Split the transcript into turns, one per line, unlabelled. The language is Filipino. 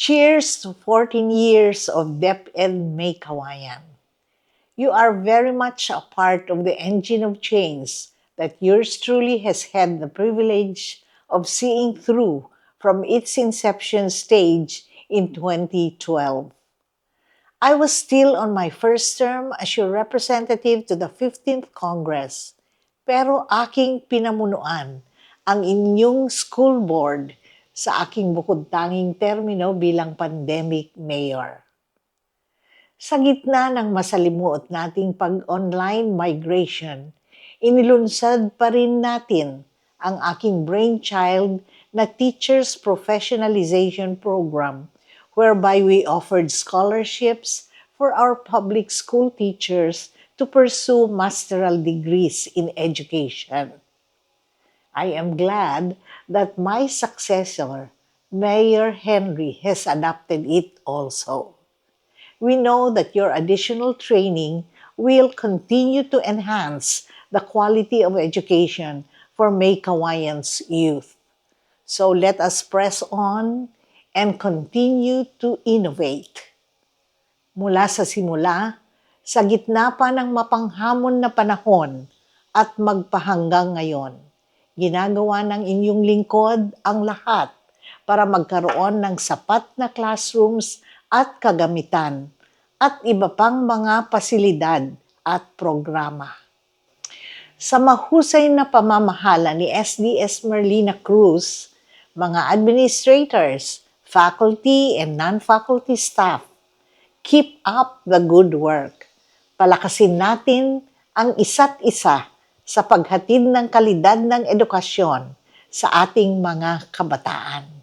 Cheers to 14 years of DepEd May Kawayan. You are very much a part of the engine of change that yours truly has had the privilege of seeing through from its inception stage in 2012. I was still on my first term as your representative to the 15th Congress, pero aking pinamunuan ang inyong school board sa aking bukod-tanging termino bilang pandemic mayor. Sa gitna ng masalimuot nating pag-online migration, inilunsad pa rin natin ang aking brainchild na Teachers Professionalization Program whereby we offered scholarships for our public school teachers to pursue masteral degrees in education. I am glad that my successor, Mayor Henry, has adopted it also. We know that your additional training will continue to enhance the quality of education for May Kawayan's youth. So let us press on and continue to innovate. Mula sa simula, sa gitna pa ng mapanghamon na panahon at magpahanggang ngayon, ginagawa ng inyong lingkod ang lahat para magkaroon ng sapat na classrooms at kagamitan at iba pang mga pasilidad at programa. Sa mahusay na pamamahala ni SDS Merlina Cruz, mga administrators, faculty and non-faculty staff, keep up the good work. Palakasin natin ang isa't isa sa paghatid ng kalidad ng edukasyon sa ating mga kabataan.